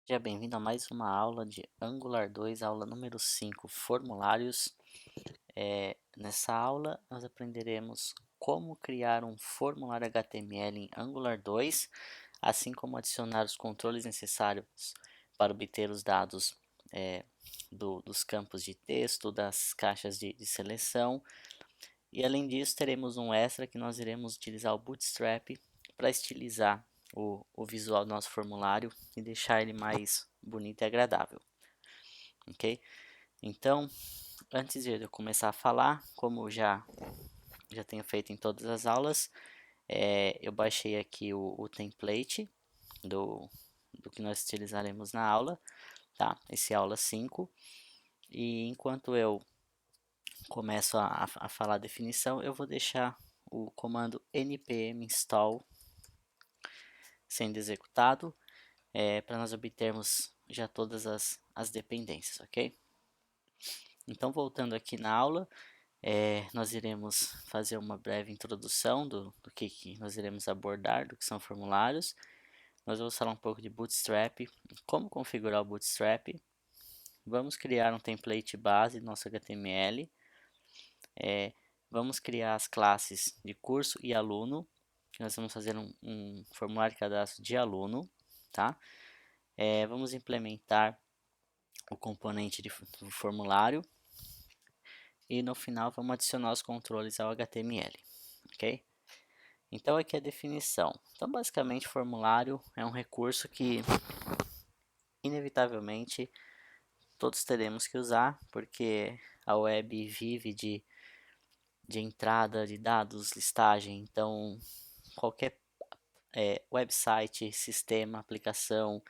Seja bem-vindo a mais uma aula de Angular 2, aula número 5, formulários. Nessa aula, nós aprenderemos como criar um formulário HTML em Angular 2, assim como adicionar os controles necessários para obter os dados dos campos de texto, das caixas de seleção. E além disso, teremos um extra que nós iremos utilizar o Bootstrap para estilizar o visual do nosso formulário e deixar ele mais bonito e agradável, ok? Então, antes de eu começar a falar, como já tenho feito em todas as aulas, eu baixei aqui o template do que nós utilizaremos na aula, tá? Esse é a aula 5. E enquanto eu começo a falar a definição, eu vou deixar o comando npm install sendo executado, para nós obtermos já todas as dependências, ok? Então, voltando aqui na aula, nós iremos fazer uma breve introdução do que nós iremos abordar, do que são formulários. Nós vamos falar um pouco de Bootstrap, como configurar o Bootstrap. Vamos criar um template base do nosso HTML. Vamos criar as classes de curso e aluno. Nós vamos fazer um formulário de cadastro de aluno, tá? Vamos implementar o componente do formulário e no final vamos adicionar os controles ao HTML, ok? Então aqui é a definição. Então basicamente formulário é um recurso que inevitavelmente todos teremos que usar, porque a web vive de entrada de dados, listagem, então qualquer website, sistema, aplicação,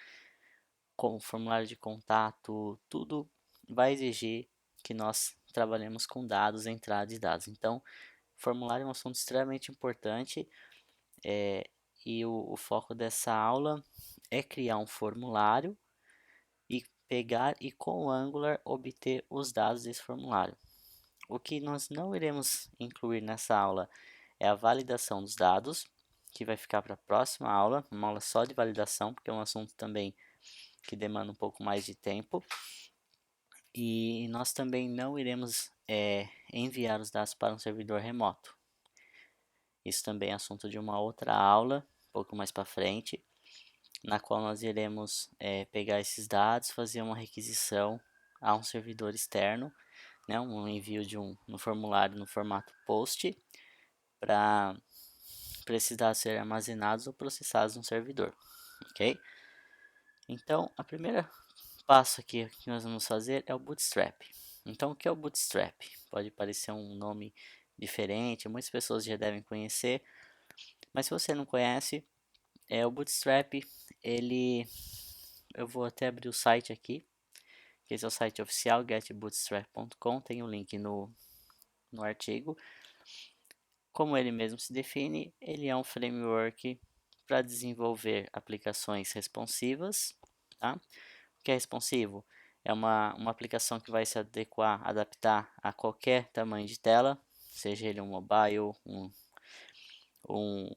com formulário de contato, tudo vai exigir que nós trabalhemos com dados, entrada de dados. Então, formulário é um assunto extremamente importante, e o foco dessa aula é criar um formulário e pegar e com o Angular obter os dados desse formulário. O que nós não iremos incluir nessa aula é a validação dos dados, que vai ficar para a próxima aula, uma aula só de validação, porque é um assunto também que demanda um pouco mais de tempo. E nós também não iremos enviar os dados para um servidor remoto. Isso também é assunto de uma outra aula, um pouco mais para frente, na qual nós iremos pegar esses dados, fazer uma requisição a um servidor externo, né, um envio de um formulário no formato POST para esses dados serem armazenados ou processados no servidor, ok? Então, a primeira passo aqui que nós vamos fazer é o Bootstrap. Então, o que é o Bootstrap? Pode parecer um nome diferente, muitas pessoas já devem conhecer, mas se você não conhece, o Bootstrap, eu vou até abrir o site aqui, que esse é o site oficial, getbootstrap.com, tem o link no artigo. Como ele mesmo se define, ele é um framework para desenvolver aplicações responsivas, tá? O que é responsivo? É uma aplicação que vai se adaptar a qualquer tamanho de tela, seja ele um mobile, um,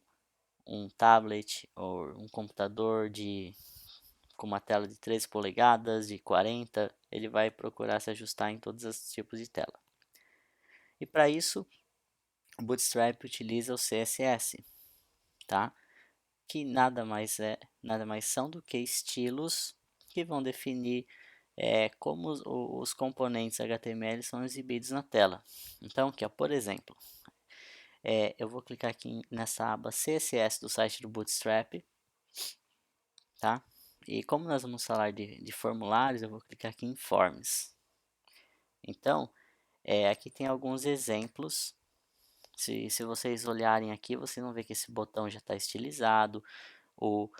um tablet ou um computador com uma tela de 13 polegadas, de 40, ele vai procurar se ajustar em todos os tipos de tela. E para isso, o Bootstrap utiliza o CSS, tá? Que nada mais são do que estilos que vão definir como os componentes HTML são exibidos na tela. Então, aqui, ó, por exemplo, eu vou clicar aqui nessa aba CSS do site do Bootstrap, tá? E como nós vamos falar de formulários, eu vou clicar aqui em Forms. Então, aqui tem alguns exemplos. Se vocês olharem aqui, vocês vão ver que esse botão já está estilizado, o,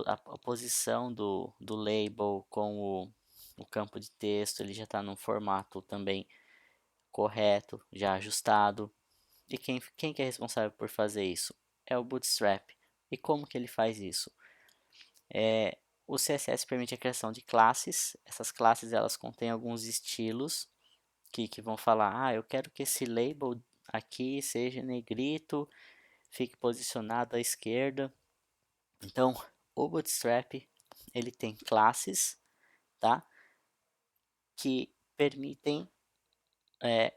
a posição do label com o campo de texto, ele já está num formato também correto, já ajustado. E quem que é responsável por fazer isso? É o Bootstrap. E como que ele faz isso? O CSS permite a criação de classes. Essas classes elas contêm alguns estilos que vão falar, eu quero que esse label aqui seja negrito, fique posicionado à esquerda. Então, o Bootstrap ele tem classes, tá? Que permitem,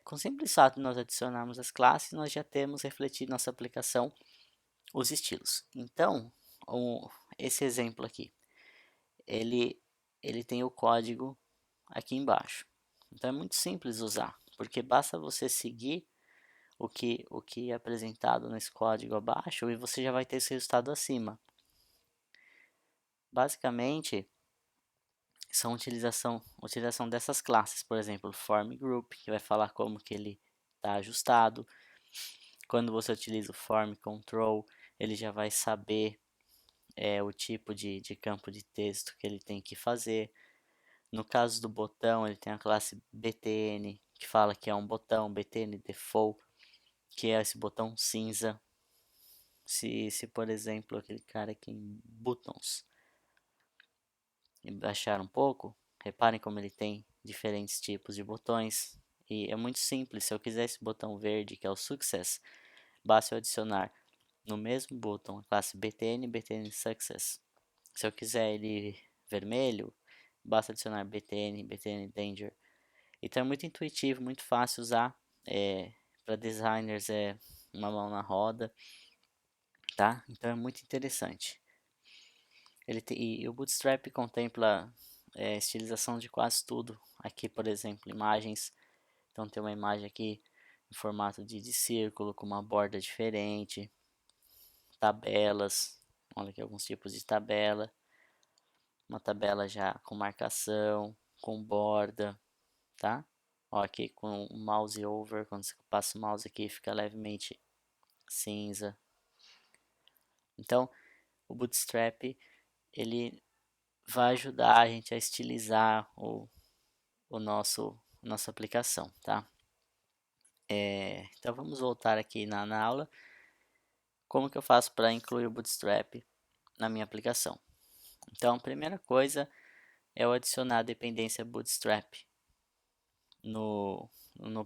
com o simples fato de nós adicionarmos as classes, nós já temos refletido nossa aplicação os estilos. Então, esse exemplo aqui, ele tem o código aqui embaixo. Então é muito simples usar, porque basta você seguir o que é apresentado nesse código abaixo e você já vai ter esse resultado acima. Basicamente, são utilização dessas classes, por exemplo, form group, que vai falar como que ele está ajustado. Quando você utiliza o form control, ele já vai saber o tipo de campo de texto que ele tem que fazer. No caso do botão, ele tem a classe btn, que fala que é um botão, btn default, que é esse botão cinza. Se por exemplo, aquele cara aqui em buttons, e baixar um pouco, reparem como ele tem diferentes tipos de botões. E é muito simples, se eu quiser esse botão verde, que é o Success, basta eu adicionar no mesmo botão a classe btn, btn success. Se eu quiser ele vermelho, basta adicionar btn, btn danger. Então é muito intuitivo, muito fácil usar. Para designers é uma mão na roda, tá? Então é muito interessante. E o Bootstrap contempla estilização de quase tudo. Aqui, por exemplo, imagens. Então tem uma imagem aqui em formato de círculo com uma borda diferente. Tabelas, olha aqui alguns tipos de tabela. Uma tabela já com marcação, com borda, tá? Ó, aqui com o mouse over, quando você passa o mouse aqui fica levemente cinza. Então, o Bootstrap, ele vai ajudar a gente a estilizar nossa aplicação, tá? Então vamos voltar aqui na aula. Como que eu faço para incluir o Bootstrap na minha aplicação? Então, a primeira coisa é eu adicionar a dependência Bootstrap no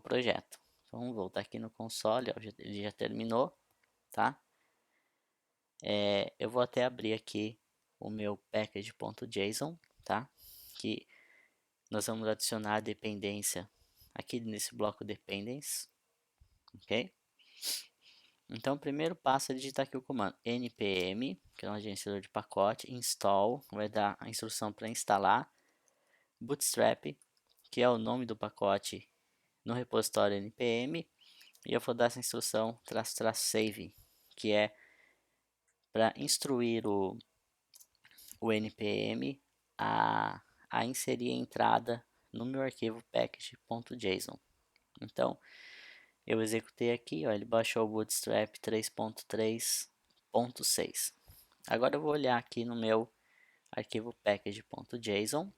projeto. Então, vamos voltar aqui no console, ó, ele já terminou, tá? Eu vou até abrir aqui o meu package.json, tá? Que nós vamos adicionar a dependência aqui nesse bloco dependence, ok? Então, o primeiro passo é digitar aqui o comando npm, que é um gerenciador de pacote, install, vai dar a instrução para instalar, bootstrap, que é o nome do pacote no repositório npm, e eu vou dar essa instrução --save, que é para instruir o npm a inserir a entrada no meu arquivo package.json. Então, eu executei aqui, ó, ele baixou o Bootstrap 3.3.6. Agora eu vou olhar aqui no meu arquivo package.json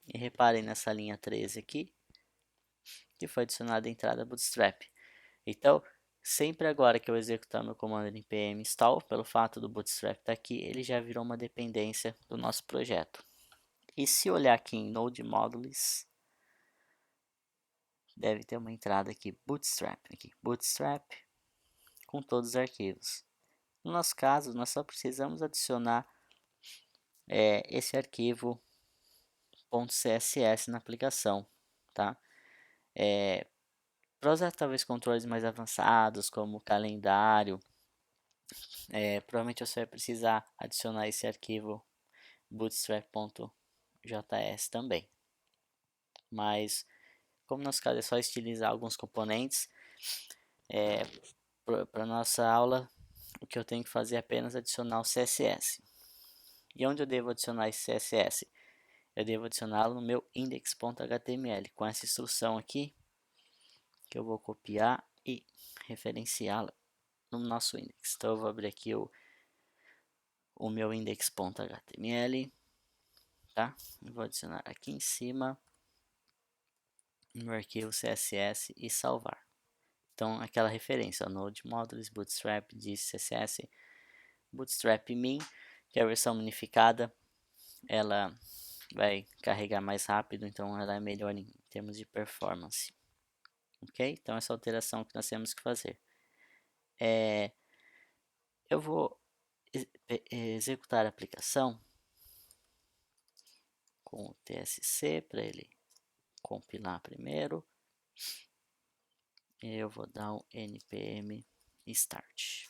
e reparem nessa linha 13 aqui, que foi adicionada a entrada Bootstrap. Então, sempre agora que eu executar meu comando npm install, pelo fato do Bootstrap estar aqui, ele já virou uma dependência do nosso projeto. E se olhar aqui em Node Modules, deve ter uma entrada aqui, Bootstrap com todos os arquivos. No nosso caso, nós só precisamos adicionar esse arquivo .css na aplicação, tá? Para usar talvez controles mais avançados, como calendário, provavelmente você vai precisar adicionar esse arquivo bootstrap.js também. Mas, como no nosso caso é só estilizar alguns componentes, para nossa aula, o que eu tenho que fazer é apenas adicionar o CSS. E onde eu devo adicionar esse CSS? Eu devo adicioná-lo no meu index.html, com essa instrução aqui, que eu vou copiar e referenciá-la no nosso index. Então eu vou abrir aqui o meu index.html, tá? Eu vou adicionar aqui em cima no arquivo CSS e salvar. Então aquela referência, ó, Node Modules, Bootstrap, CSS, Bootstrap Min, que é a versão minificada, ela vai carregar mais rápido, então ela é melhor em termos de performance. Ok? Então essa alteração que nós temos que fazer. Eu vou executar a aplicação com o TSC para ele compilar primeiro. E eu vou dar um npm start,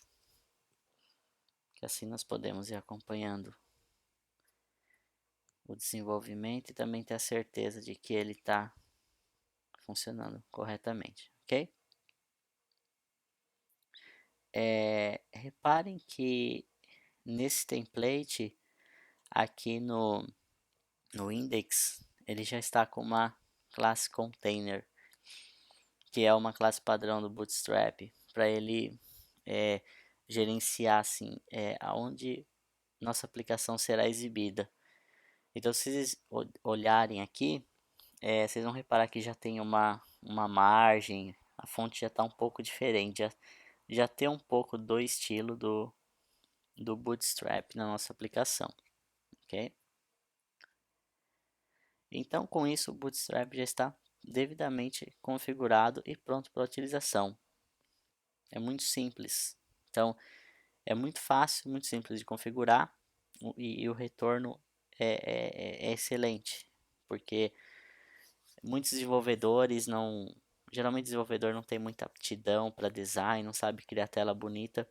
que assim nós podemos ir acompanhando o desenvolvimento e também ter a certeza de que ele está funcionando corretamente, ok? Reparem que nesse template aqui no index ele já está com uma classe container, que é uma classe padrão do Bootstrap, para ele gerenciar assim, aonde nossa aplicação será exibida. Então, se vocês olharem aqui, vocês vão reparar que já tem uma margem, a fonte já está um pouco diferente, já tem um pouco do estilo do Bootstrap na nossa aplicação, ok? Então, com isso, o Bootstrap já está devidamente configurado e pronto para utilização. É muito simples. Então, é muito fácil, muito simples de configurar e o retorno é excelente, porque muitos desenvolvedores não... Geralmente, o desenvolvedor não tem muita aptidão para design, não sabe criar tela bonita.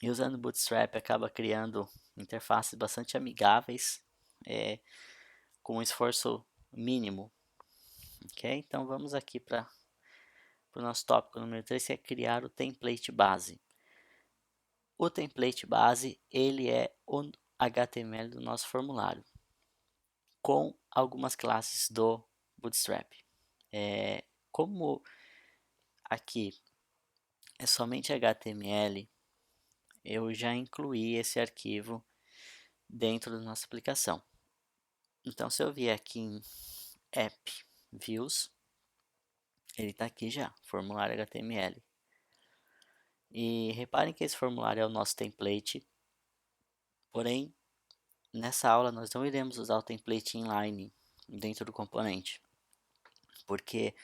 E usando o Bootstrap acaba criando interfaces bastante amigáveis, com um esforço mínimo. Ok? Então vamos aqui para o nosso tópico número 3, que é criar o template base. O template base, ele é o HTML do nosso formulário, com algumas classes do Bootstrap. Como aqui é somente HTML, eu já incluí esse arquivo dentro da nossa aplicação. Então, se eu vier aqui em App Views, ele está aqui já, formulário HTML. E reparem que esse formulário é o nosso template, porém, nessa aula nós não iremos usar o template inline dentro do componente, porque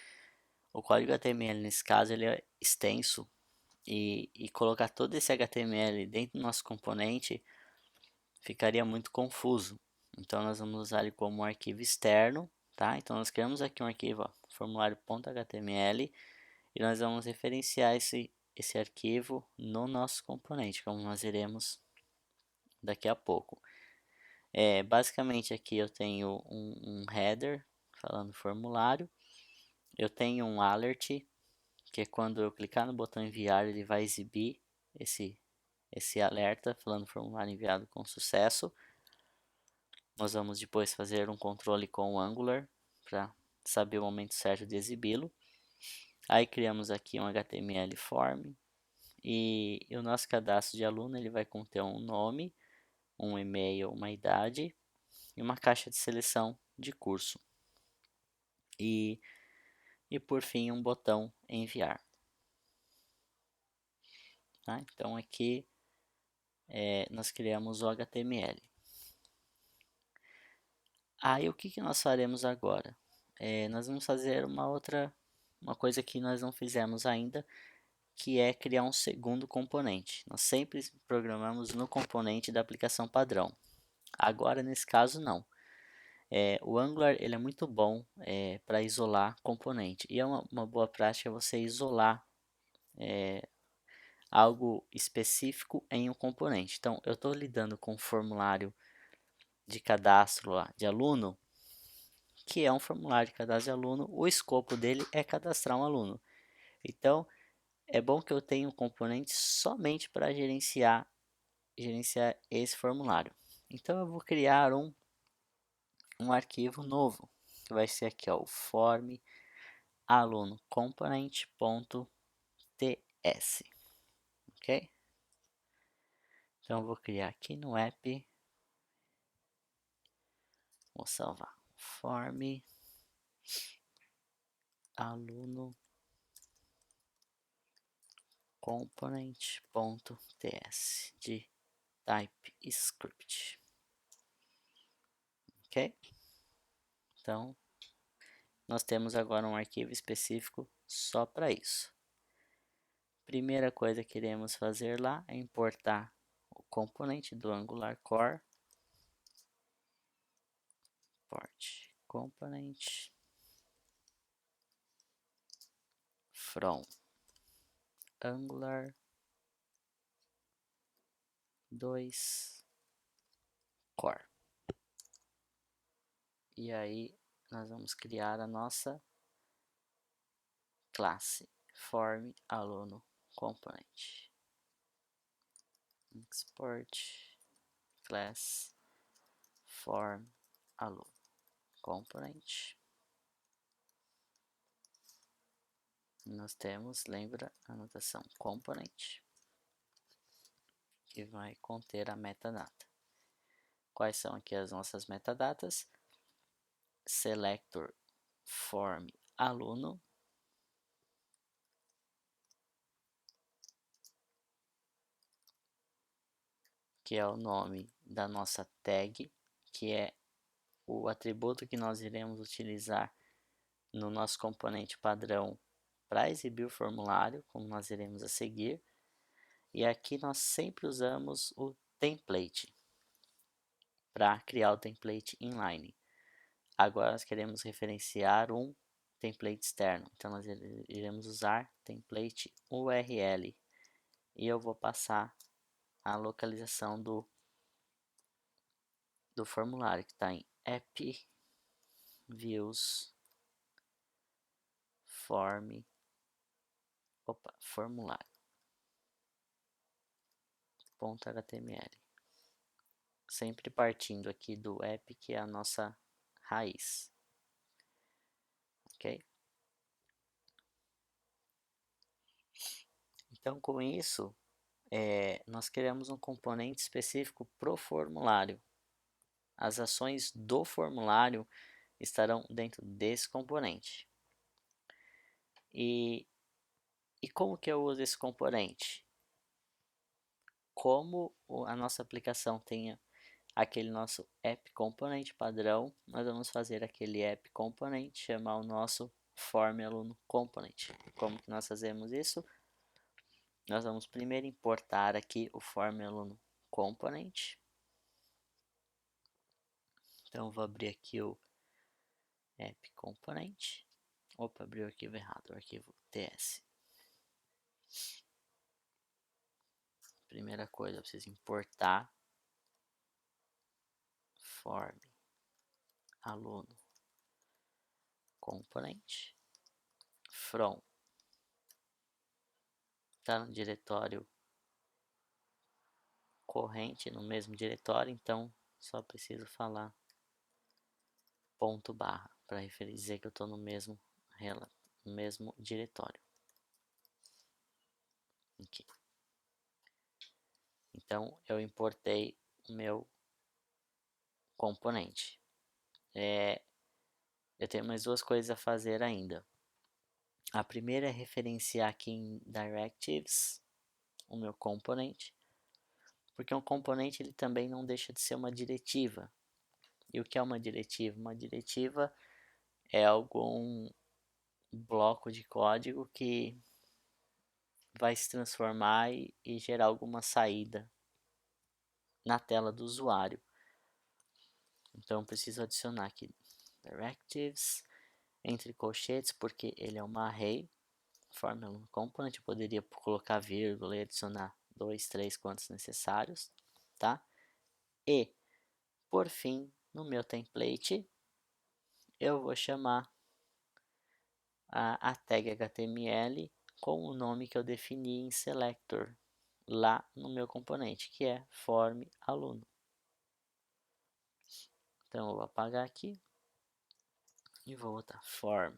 o código HTML nesse caso ele é extenso e colocar todo esse HTML dentro do nosso componente ficaria muito confuso. Então nós vamos usar ele como um arquivo externo, tá? Então nós criamos aqui um arquivo, formulário.html, e nós vamos referenciar esse arquivo no nosso componente, como nós iremos daqui a pouco. Basicamente aqui eu tenho um header falando formulário, eu tenho um alert, que é quando eu clicar no botão enviar ele vai exibir esse alerta falando formulário enviado com sucesso. Nós vamos depois fazer um controle com o Angular para saber o momento certo de exibi-lo. Aí criamos aqui um HTML form e o nosso cadastro de aluno ele vai conter um nome, um e-mail, uma idade e uma caixa de seleção de curso. E por fim um botão enviar. Tá? Então aqui nós criamos o HTML. Aí o que nós faremos agora? Nós vamos fazer uma coisa que nós não fizemos ainda, que é criar um segundo componente. Nós sempre programamos no componente da aplicação padrão. Agora nesse caso não. O Angular ele é muito bom para isolar componente. E é uma boa prática você isolar algo específico em um componente. Então eu estou lidando com um formulário de cadastro lá, de aluno, que é um formulário de cadastro de aluno, o escopo dele é cadastrar um aluno. Então, é bom que eu tenha um componente somente para gerenciar esse formulário. Então, eu vou criar um arquivo novo, que vai ser aqui, ó, o form aluno component.ts, ok? Então, eu vou criar aqui no app, vou salvar, form aluno component.ts de TypeScript, ok? Então, nós temos agora um arquivo específico só para isso. Primeira coisa que iremos fazer lá é importar o componente do Angular Core import component from Angular 2 core. E aí nós vamos criar a nossa classe form aluno component. Export class form aluno component. Nós temos, lembra, a anotação component, que vai conter a metadata. Quais são aqui as nossas metadatas? Selector form aluno, que é o nome da nossa tag, que é o atributo que nós iremos utilizar no nosso componente padrão para exibir o formulário, como nós iremos a seguir. E aqui nós sempre usamos o template para criar o template inline. Agora nós queremos referenciar um template externo, então nós iremos usar template URL e eu vou passar a localização do formulário, que está em app views formulário.html, sempre partindo aqui do app, que é a nossa raiz, ok? Então, com isso, nós criamos um componente específico para o formulário. As ações do formulário estarão dentro desse componente. E como que eu uso esse componente? Como a nossa aplicação tenha aquele nosso app component padrão, nós vamos fazer aquele app component chamar o nosso form aluno component. Como que nós fazemos isso? Nós vamos primeiro importar aqui o form aluno component. Então eu vou abrir aqui o app component. Opa, abriu o arquivo errado, o arquivo ts. Primeira coisa, eu preciso importar form aluno component from, está no diretório corrente, no mesmo diretório, então só preciso falar ponto barra para dizer que eu estou no mesmo diretório. Aqui. Então eu importei o meu componente. Eu tenho mais duas coisas a fazer ainda. A primeira é referenciar aqui em directives o meu componente, porque um componente ele também não deixa de ser uma diretiva. E o que é uma diretiva? Uma diretiva é algum bloco de código que vai se transformar e gerar alguma saída na tela do usuário. Então preciso adicionar aqui directives entre colchetes, porque ele é uma array form aluno component. Eu poderia colocar vírgula e adicionar 2, 3, quantos necessários, tá? E por fim, no meu template eu vou chamar a tag HTML com o nome que eu defini em selector lá no meu componente, que é form aluno. Então eu vou apagar aqui e vou botar form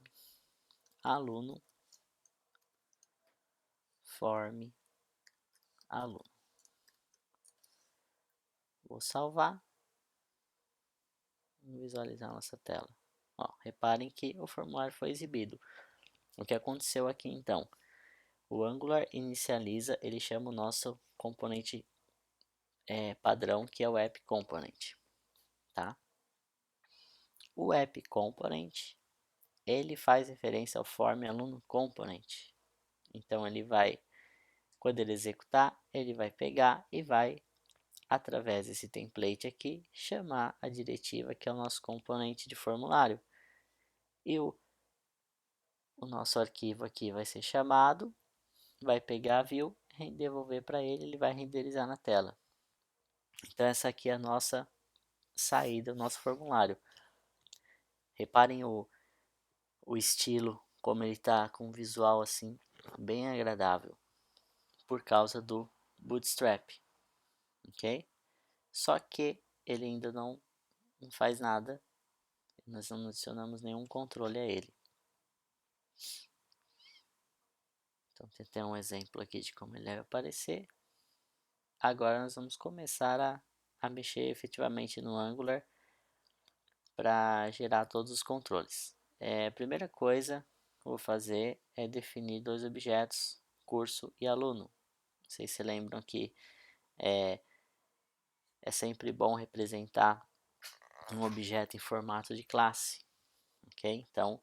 aluno form aluno. Vou salvar e visualizar a nossa tela. Ó, reparem que o formulário foi exibido. O que aconteceu aqui então? O Angular inicializa, ele chama o nosso componente padrão, que é o app component, tá? O app component, ele faz referência ao form aluno component. Então ele vai, quando ele executar, ele vai pegar e vai através desse template aqui, chamar a diretiva que é o nosso componente de formulário. E o nosso arquivo aqui vai ser chamado, vai pegar a view, devolver para ele, ele vai renderizar na tela. Então essa aqui é a nossa saída, o nosso formulário. Reparem o estilo, como ele está com um visual assim, bem agradável, por causa do Bootstrap, ok? Só que ele ainda não faz nada, nós não adicionamos nenhum controle a ele. Então tem um exemplo aqui de como ele vai aparecer. Agora nós vamos começar a mexer efetivamente no Angular para gerar todos os controles. A primeira coisa que eu vou fazer é definir dois objetos, curso e aluno. Vocês se lembram que é sempre bom representar um objeto em formato de classe, ok? Então,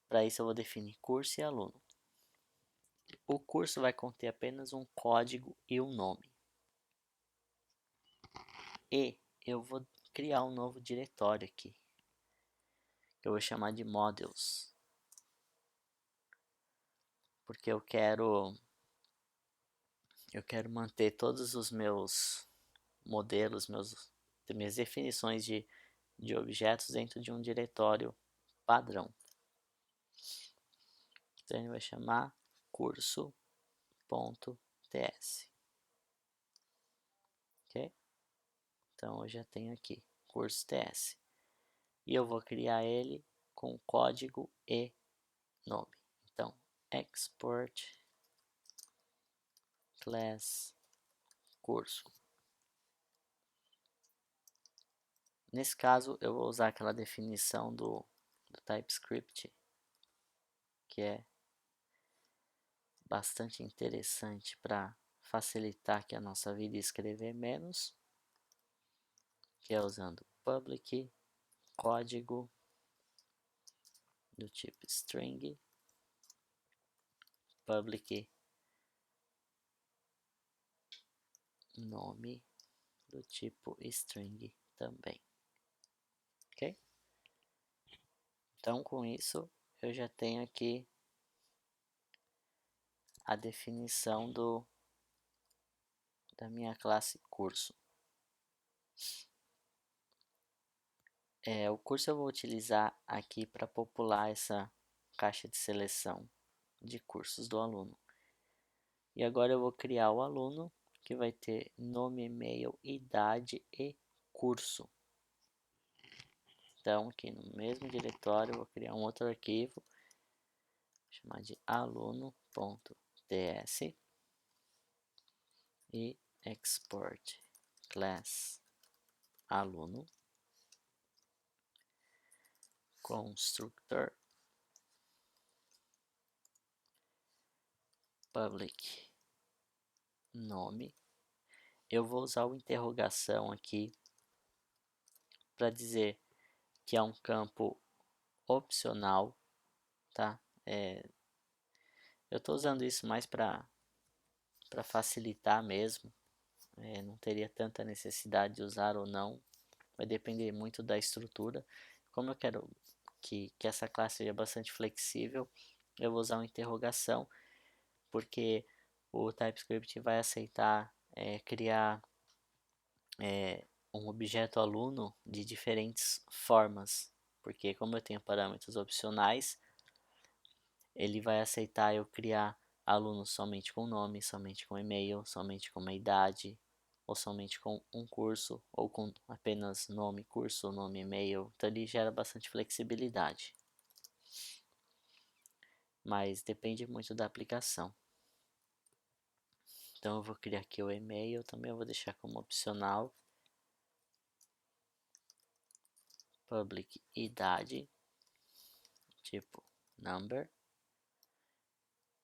para isso eu vou definir curso e aluno. O curso vai conter apenas um código e um nome. E eu vou criar um novo diretório aqui, que eu vou chamar de modules, porque eu quero manter todos os meus modelos, minhas definições de objetos dentro de um diretório padrão. Então ele vai chamar curso.ts, ok? Então eu já tenho aqui curso TS e eu vou criar ele com código e nome. Então export class curso. Nesse caso eu vou usar aquela definição do TypeScript, que é bastante interessante para facilitar aqui a nossa vida e escrever menos, que é usando public código do tipo string, public nome do tipo string também, ok? Então com isso eu já tenho aqui a definição da minha classe curso. O curso eu vou utilizar aqui para popular essa caixa de seleção de cursos do aluno. E agora eu vou criar o aluno, que vai ter nome, e-mail, idade e curso. Então aqui no mesmo diretório eu vou criar um outro arquivo, chamar de aluno.ts e export class aluno constructor public nome. Eu vou usar o interrogação aqui para dizer que é um campo opcional, tá? Eu estou usando isso mais para facilitar mesmo, não teria tanta necessidade de usar ou não, vai depender muito da estrutura. Como eu quero que essa classe seja bastante flexível, eu vou usar uma interrogação, porque o TypeScript vai aceitar criar um objeto aluno de diferentes formas, porque como eu tenho parâmetros opcionais, ele vai aceitar eu criar alunos somente com nome, somente com e-mail, somente com uma idade, ou somente com um curso, ou com apenas nome, curso, nome, e-mail. Então ele gera bastante flexibilidade, mas depende muito da aplicação. Então eu vou criar aqui o e-mail, também eu vou deixar como opcional, public idade, tipo number,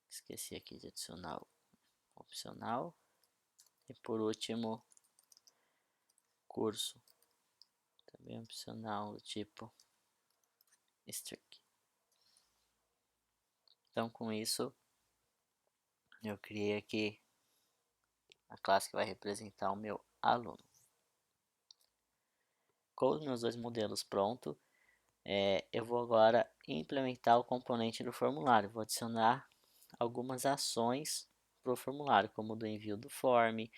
esqueci aqui de adicionar o opcional, e por último curso, também opcional, tipo string. Então com isso eu criei aqui a classe que vai representar o meu aluno. Com os meus dois modelos prontos, eu vou agora implementar o componente do formulário. Vou adicionar algumas ações para o formulário, como o do envio do form,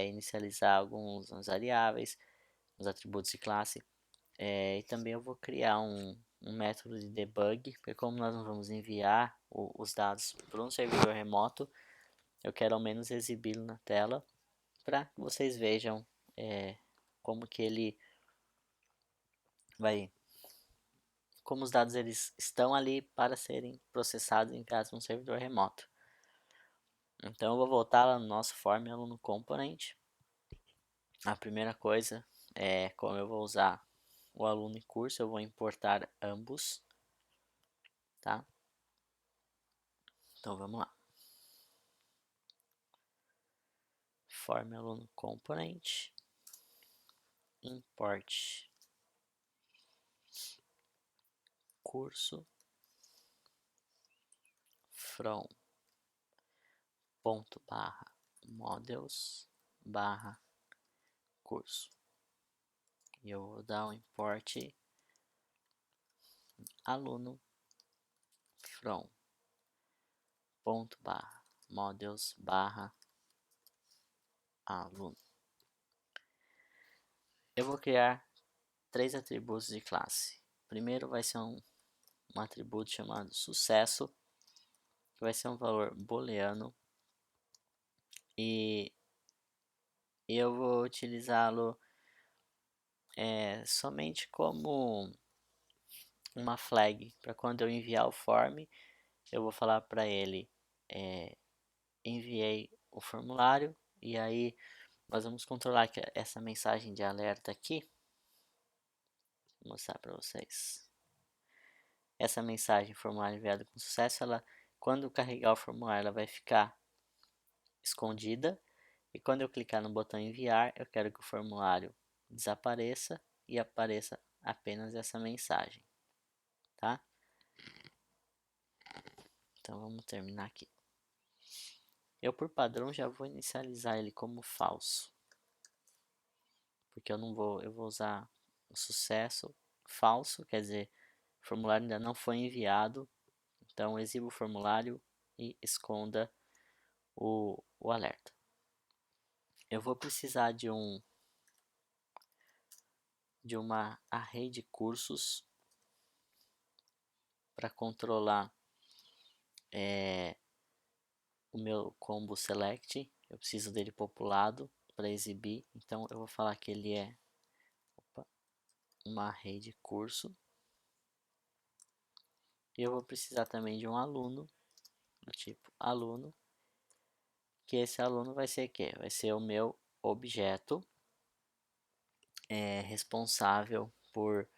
inicializar alguns variáveis, os atributos de classe. E também eu vou criar um método de debug, porque como nós não vamos enviar os dados para um servidor remoto, eu quero ao menos exibi-lo na tela para que vocês vejam como que ele vai, como os dados eles estão ali para serem processados e enviados num servidor remoto. Então eu vou voltar lá no nosso form aluno component. A primeira coisa é como eu vou usar o aluno e curso, eu vou importar ambos, tá? Então vamos lá. Form aluno component, import curso from ponto barra models barra curso. E eu vou dar um import aluno from ponto barra models barra aluno. Eu vou criar 3 atributos de classe. Primeiro vai ser um atributo chamado sucesso, que vai ser um valor booleano, e eu vou utilizá-lo somente como uma flag, para quando eu enviar o form, eu vou falar para ele, enviei o formulário, e aí nós vamos controlar que essa mensagem de alerta aqui, vou mostrar para vocês. Essa mensagem formulário enviado com sucesso, ela, quando carregar o formulário, ela vai ficar escondida, e quando eu clicar no botão enviar, eu quero que o formulário desapareça e apareça apenas essa mensagem, tá? Então vamos terminar aqui. Eu por padrão já vou inicializar ele como falso, porque eu vou usar o sucesso falso, quer dizer, o formulário ainda não foi enviado, então exiba o formulário e esconda o alerta. Eu vou precisar de uma array de cursos para controlar o meu combo select. Eu preciso dele populado para exibir, então eu vou falar que ele é uma array de curso. E eu vou precisar também de um aluno, do tipo aluno, que esse aluno vai ser o quê? Vai ser o meu objeto responsável por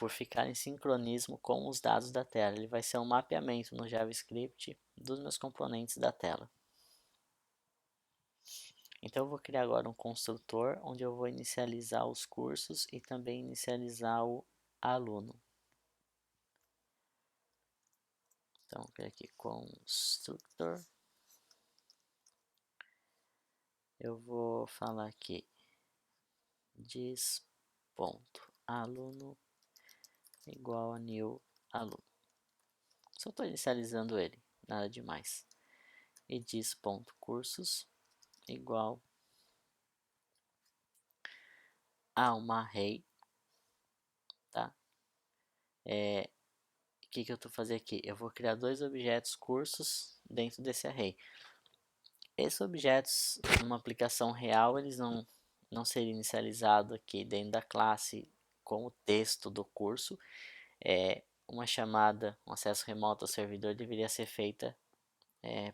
ficar em sincronismo com os dados da tela. Ele vai ser um mapeamento no JavaScript dos meus componentes da tela. Então eu vou criar agora um construtor onde eu vou inicializar os cursos e também inicializar o aluno. Então vou criar aqui construtor. Eu vou falar aqui dis.aluno igual a new aluno. Só estou inicializando ele, nada demais. E dis.cursos igual a uma array, tá? O que eu estou fazendo aqui? Eu vou criar 2 objetos cursos dentro desse array. Esses objetos, numa aplicação real, eles não seriam inicializados aqui dentro da classe com o texto do curso. Uma chamada, um acesso remoto ao servidor deveria ser feita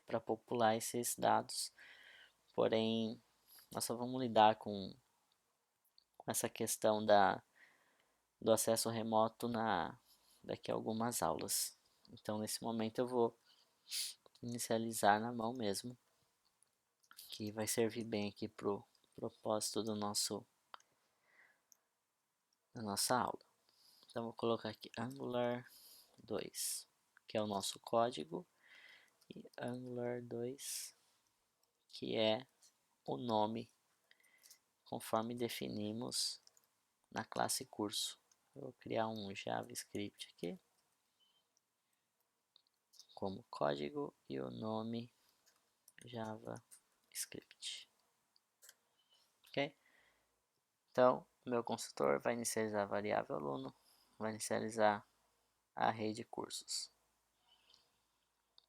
para popular esses dados. Porém, nós só vamos lidar com essa questão do acesso remoto daqui a algumas aulas. Então, nesse momento, eu vou inicializar na mão mesmo, que vai servir bem aqui para o propósito da nossa aula. Então, vou colocar aqui Angular 2, que é o nosso código, e Angular 2, que é o nome conforme definimos na classe curso. Eu vou criar um JavaScript aqui como código e o nome JavaScript. Ok? Então, meu construtor vai inicializar a variável aluno, vai inicializar a array de cursos.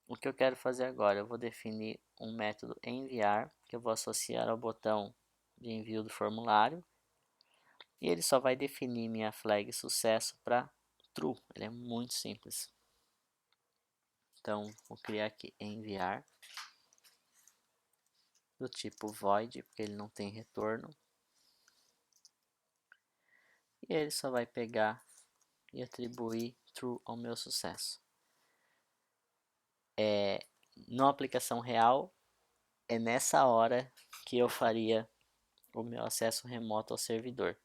O que eu quero fazer agora? Eu vou definir um método enviar, que eu vou associar ao botão de envio do formulário. E ele só vai definir minha flag sucesso para true. Ele é muito simples. Então, vou criar aqui enviar, do tipo void, porque ele não tem retorno. E ele só vai pegar e atribuir true ao meu sucesso. Na aplicação real, é nessa hora que eu faria o meu acesso remoto ao servidor.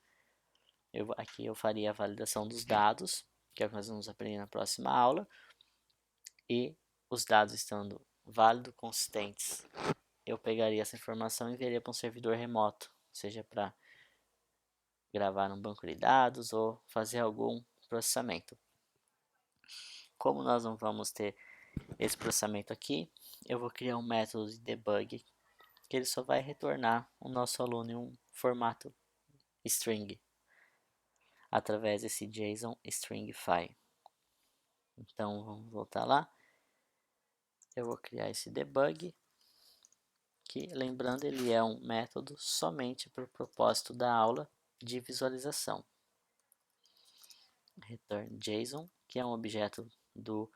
Aqui eu faria a validação dos dados, que é o que nós vamos aprender na próxima aula. E os dados estando válidos, consistentes, eu pegaria essa informação e enviaria para um servidor remoto, seja para gravar um banco de dados ou fazer algum processamento. Como nós não vamos ter esse processamento aqui, eu vou criar um método de debug que ele só vai retornar o nosso aluno em um formato string através desse JSON stringify. Então vamos voltar lá. Eu vou criar esse debug, que, lembrando, ele é um método somente para o propósito da aula de visualização. Return JSON, que é um objeto do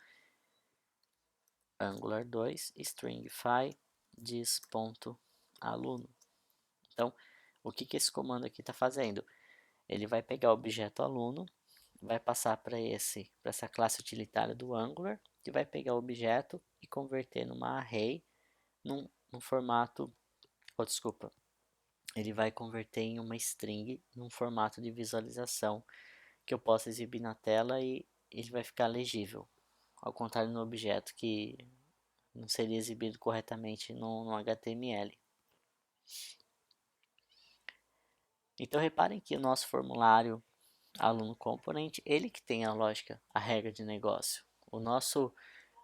Angular 2, stringify dis.aluno. Então, o que esse comando aqui está fazendo? Ele vai pegar o objeto aluno, vai passar para essa classe utilitária do Angular, que vai pegar o objeto e converter numa array num formato, desculpa, ele vai converter em uma string num formato de visualização que eu possa exibir na tela e ele vai ficar legível, ao contrário no objeto que não seria exibido corretamente no HTML. Então reparem que o nosso formulário aluno component, ele que tem a lógica, a regra de negócio. O nosso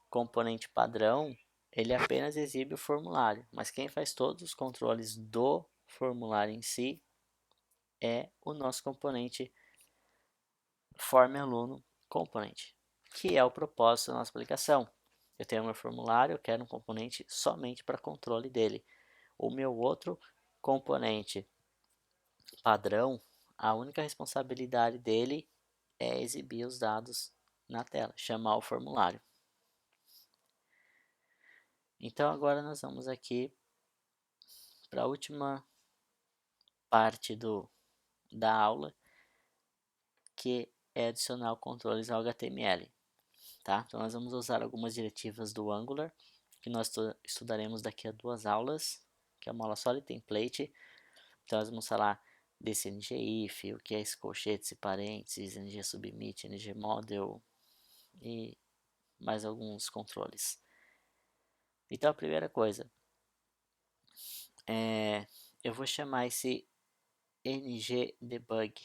componente padrão, ele apenas exibe o formulário, mas quem faz todos os controles do formulário em si é o nosso componente form aluno component, que é o propósito da nossa aplicação. Eu tenho meu formulário, eu quero um componente somente para controle dele. O meu outro componente padrão, a única responsabilidade dele é exibir os dados na tela, chamar o formulário. Então agora nós vamos aqui para a última parte da aula, que é adicionar controles ao HTML. Tá? Então nós vamos usar algumas diretivas do Angular, que nós estudaremos daqui a 2 aulas, que é uma aula só de template. Então nós vamos falar desse ngIf, o que é esse colchetes e parênteses, ngSubmit, ngModel e mais alguns controles. Então a primeira coisa, eu vou chamar esse ngDebug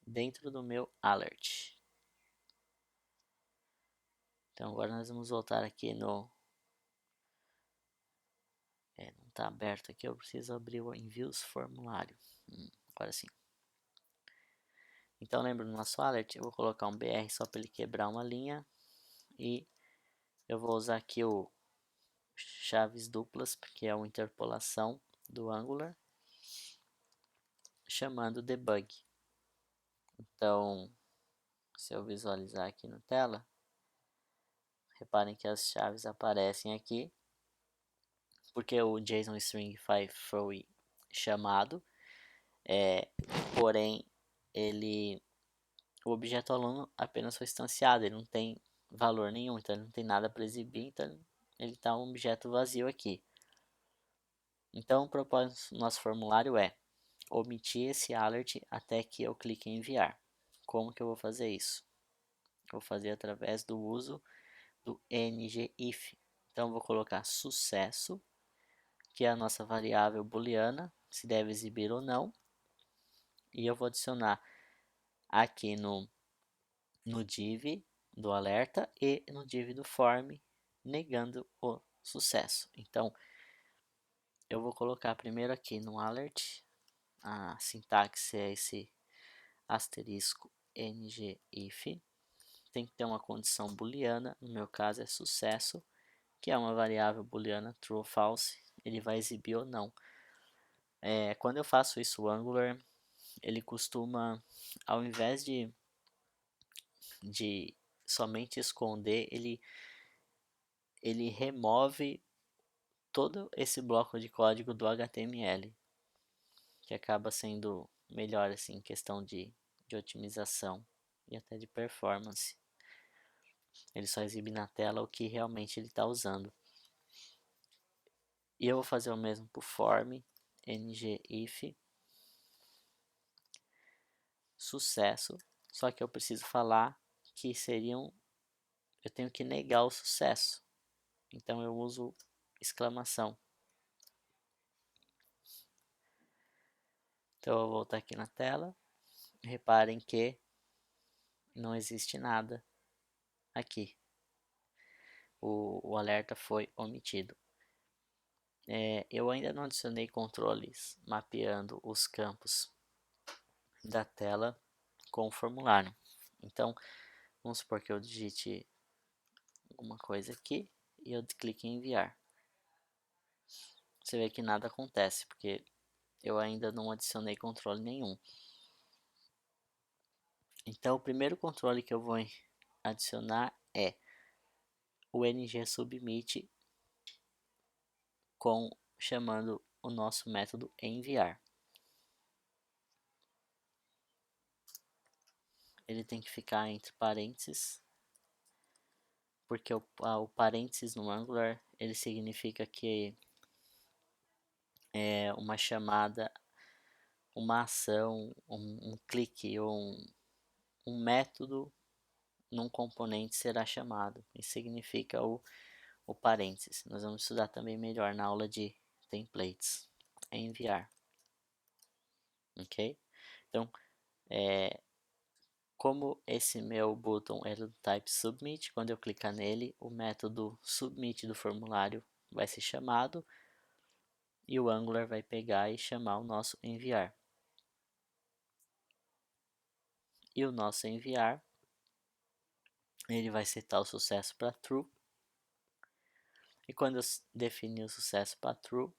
dentro do meu alert. Então agora nós vamos voltar aqui no... não está aberto aqui, eu preciso abrir o envios formulário. Agora sim. Então lembra no nosso alert, eu vou colocar um BR só para ele quebrar uma linha. E eu vou usar aqui o chaves duplas, porque é uma interpolação do Angular, chamando debug. Então, se eu visualizar aqui na tela, reparem que as chaves aparecem aqui, porque o JSON stringify foi chamado, porém o objeto aluno apenas foi instanciado, ele não tem valor nenhum, então ele não tem nada para exibir, então ele está um objeto vazio aqui. Então o propósito do nosso formulário é omitir esse alert até que eu clique em enviar. Como que eu vou fazer isso? Eu vou fazer através do uso do ngIf. Então vou colocar sucesso, que é a nossa variável booleana, se deve exibir ou não. E eu vou adicionar aqui no div do alerta e no div do form, negando o sucesso. Então, eu vou colocar primeiro aqui no alert, a sintaxe é esse asterisco ng if, tem que ter uma condição booleana, no meu caso é sucesso, que é uma variável booleana true ou false, ele vai exibir ou não. Quando eu faço isso, o Angular, ele costuma, ao invés de somente esconder, ele remove todo esse bloco de código do HTML, que acaba sendo melhor assim, em questão de otimização e até de performance. Ele só exibe na tela o que realmente ele está usando. E eu vou fazer o mesmo para o form, ng-if, sucesso, só que eu preciso falar que eu tenho que negar o sucesso. Então eu uso exclamação. Então eu vou voltar aqui na tela. Reparem que não existe nada aqui. O alerta foi omitido. Eu ainda não adicionei controles mapeando os campos da tela com o formulário. Então, vamos supor que eu digite alguma coisa aqui e eu clique em enviar. Você vê que nada acontece, porque eu ainda não adicionei controle nenhum. Então, o primeiro controle que eu vou adicionar é o ng-submit chamando o nosso método enviar. Ele tem que ficar entre parênteses, porque o parênteses no Angular ele significa que é uma chamada, uma ação, um clique ou um método num componente será chamado. Isso significa o parênteses. Nós vamos estudar também melhor na aula de templates. Enviar. Ok? Então, como esse meu button é do type submit, quando eu clicar nele, o método submit do formulário vai ser chamado e o Angular vai pegar e chamar o nosso enviar. E o nosso enviar, ele vai setar o sucesso para true. E quando eu definir o sucesso para true,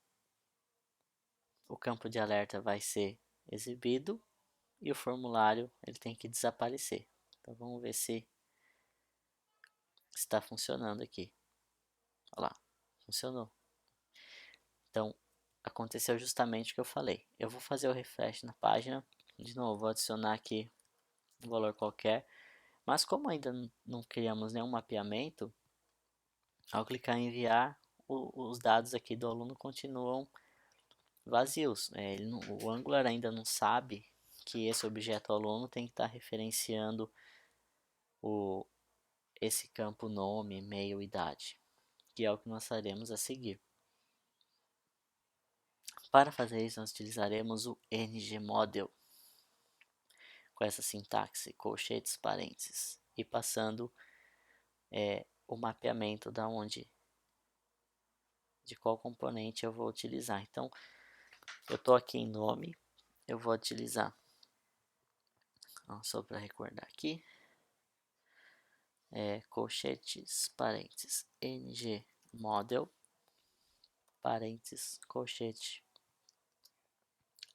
o campo de alerta vai ser exibido e o formulário ele tem que desaparecer. Então vamos ver se está funcionando aqui. Olha lá, funcionou. Então aconteceu justamente o que eu falei. Eu vou fazer o refresh na página. De novo, vou adicionar aqui um valor qualquer. Mas como ainda não criamos nenhum mapeamento, ao clicar em enviar, os dados aqui do aluno continuam vazios. O Angular ainda não sabe que esse objeto aluno tem que estar referenciando esse campo nome, e-mail, idade, que é o que nós faremos a seguir. Para fazer isso, nós utilizaremos o ngModel, com essa sintaxe, colchetes, parênteses, e passando o mapeamento de qual componente eu vou utilizar. Então, eu estou aqui em nome, eu vou utilizar, só para recordar aqui, colchetes, parênteses, ngModel, parênteses, colchete,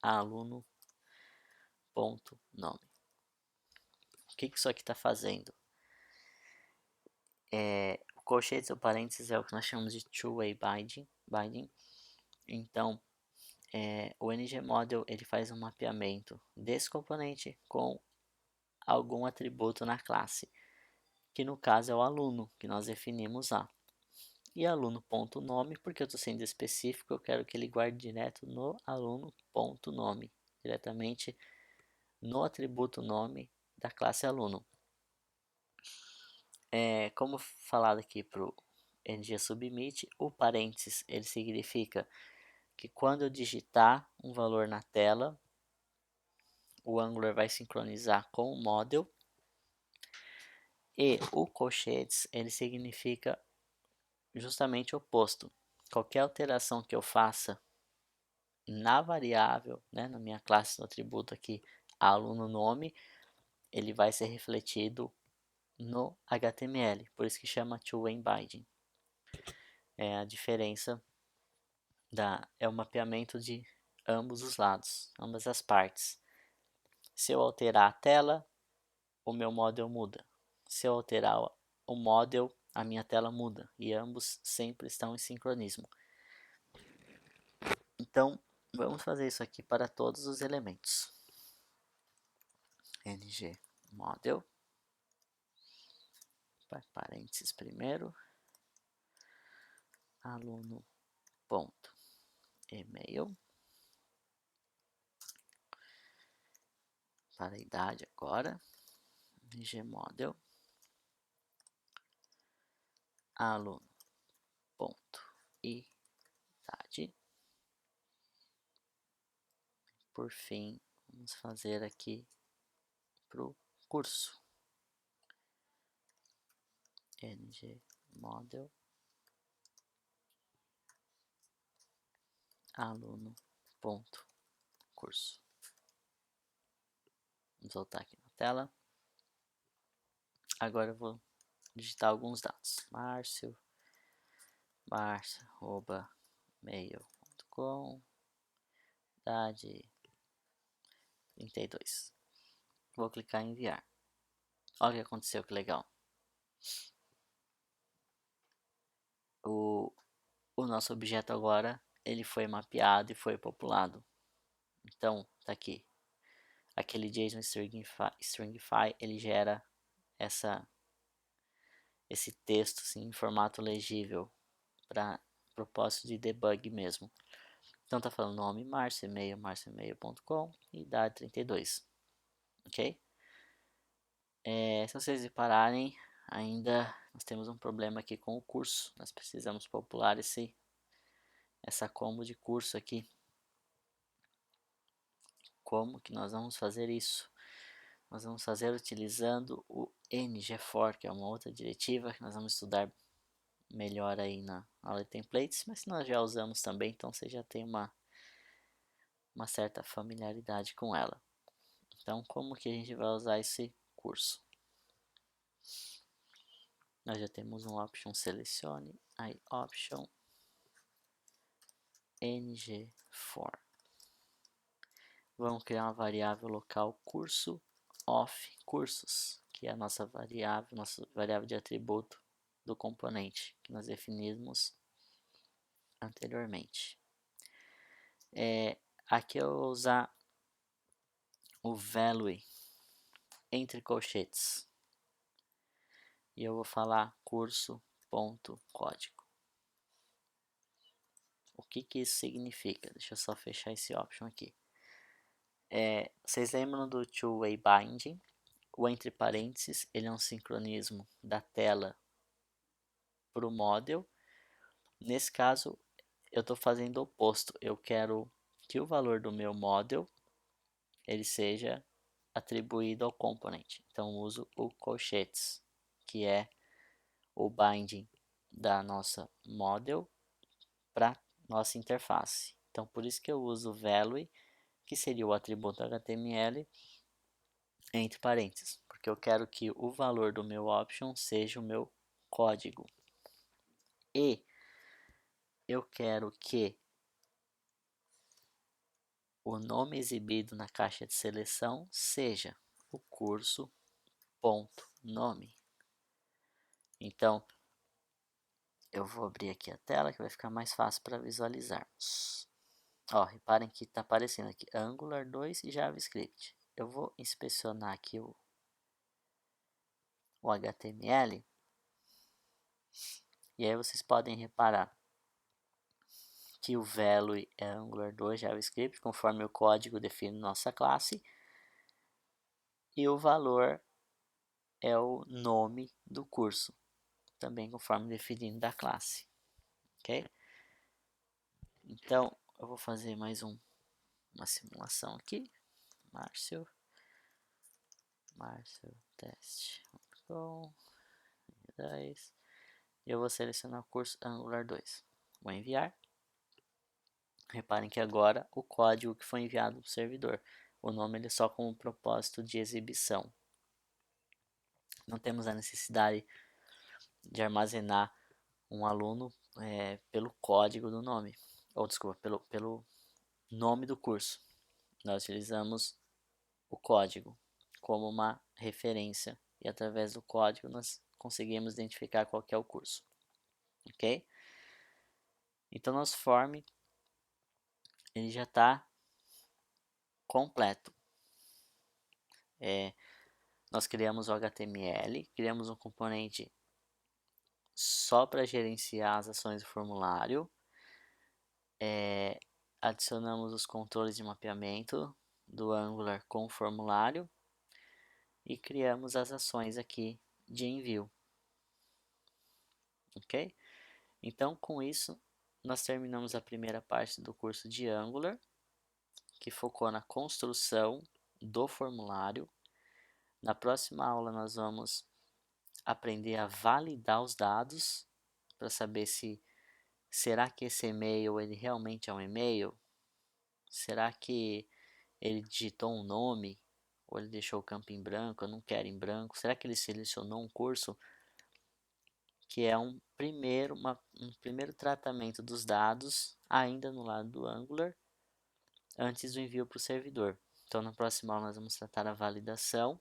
aluno.nome. O que isso aqui está fazendo? O colchetes ou parênteses é o que nós chamamos de two-way binding. Então, o ngModel ele faz um mapeamento desse componente com algum atributo na classe, que no caso é o aluno, que nós definimos lá. E aluno.nome, porque eu estou sendo específico, eu quero que ele guarde direto no aluno.nome, diretamente no atributo nome da classe aluno. Como falado aqui para o ng submit, o parênteses ele significa que quando eu digitar um valor na tela, o Angular vai sincronizar com o model. E o colchetes, ele significa justamente o oposto. Qualquer alteração que eu faça na variável, né, na minha classe, no atributo aqui, aluno nome, ele vai ser refletido no HTML. Por isso que chama two-way binding. É a diferença é o mapeamento de ambos os lados, ambas as partes. Se eu alterar a tela, o meu model muda. Se eu alterar o model, a minha tela muda. E ambos sempre estão em sincronismo. Então, vamos fazer isso aqui para todos os elementos. ng model, parênteses primeiro, aluno ponto email, para a idade agora, ng model, aluno ponto idade. Por fim, vamos fazer aqui para o curso. ng model aluno ponto curso. Vamos voltar aqui na tela. Agora eu vou digitar alguns dados. marcio@mail.com, idade 32. Vou clicar em enviar. Olha o que aconteceu, que legal. O nosso objeto agora, ele foi mapeado e foi populado. Então, tá aqui. Aquele JSON stringify, ele gera esse texto assim, em formato legível para propósito de debug mesmo. Então tá falando nome Marcio, e-mail marcioemail.com e idade 32. Ok? Se vocês repararem, ainda nós temos um problema aqui com o curso. Nós precisamos popular essa combo de curso aqui. Como que nós vamos fazer isso? Nós vamos fazer utilizando o ngFor, que é uma outra diretiva que nós vamos estudar melhor aí na aula de templates, mas nós já usamos também, então você já tem uma certa familiaridade com ela. Então, como que a gente vai usar esse curso? Nós já temos um option selecione, aí option ngFor. Vamos criar uma variável local curso of cursos, que é a nossa variável de atributo do componente que nós definimos anteriormente. Aqui eu vou usar o value entre colchetes e eu vou falar curso.código. O que isso significa? Deixa eu só fechar esse option aqui. Vocês lembram do two-way binding? O entre parênteses, ele é um sincronismo da tela para o model. Nesse caso, eu estou fazendo o oposto. Eu quero que o valor do meu model ele seja atribuído ao component. Então, uso o colchetes, que é o binding da nossa model para nossa interface. Então, por isso que eu uso value, que seria o atributo HTML, entre parênteses, porque eu quero que o valor do meu option seja o meu código. E eu quero que o nome exibido na caixa de seleção seja o curso.nome. Então, eu vou abrir aqui a tela que vai ficar mais fácil para visualizarmos. Ó, reparem que está aparecendo aqui Angular 2 e JavaScript. Eu vou inspecionar aqui o HTML e aí vocês podem reparar que o value é Angular 2 JavaScript, conforme o código define nossa classe, e o valor é o nome do curso, também conforme definido da classe. Ok? Então, eu vou fazer mais uma simulação aqui. Márcio teste.com 10. E eu vou selecionar o curso Angular 2. Vou enviar. Reparem que agora o código que foi enviado para o servidor. O nome ele é só como propósito de exibição. Não temos a necessidade de armazenar um aluno pelo código do nome. Ou desculpa, pelo nome do curso. Nós utilizamos o código como uma referência. E através do código nós conseguimos identificar qual que é o curso. Ok? Então nosso form ele já está completo. Nós criamos o HTML, criamos um componente só para gerenciar as ações do formulário, adicionamos os controles de mapeamento do Angular com o formulário e criamos as ações aqui de envio. Ok? Então, com isso, nós terminamos a primeira parte do curso de Angular, que focou na construção do formulário. Na próxima aula, nós vamos aprender a validar os dados para saber se será que esse e-mail ele realmente é um e-mail? Será que ele digitou um nome ou ele deixou o campo em branco? Eu não quero em branco. Será que ele selecionou um curso? Que é um primeiro tratamento dos dados ainda no lado do Angular antes do envio para o servidor. Então na próxima aula nós vamos tratar a validação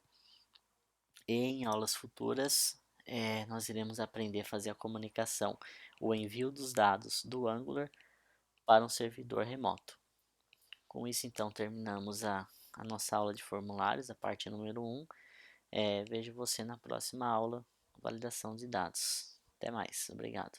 e em aulas futuras nós iremos aprender a fazer a comunicação, o envio dos dados do Angular para um servidor remoto. Com isso então terminamos a nossa aula de formulários, a parte número 1. Vejo você na próxima aula, validação de dados. Até mais, obrigado.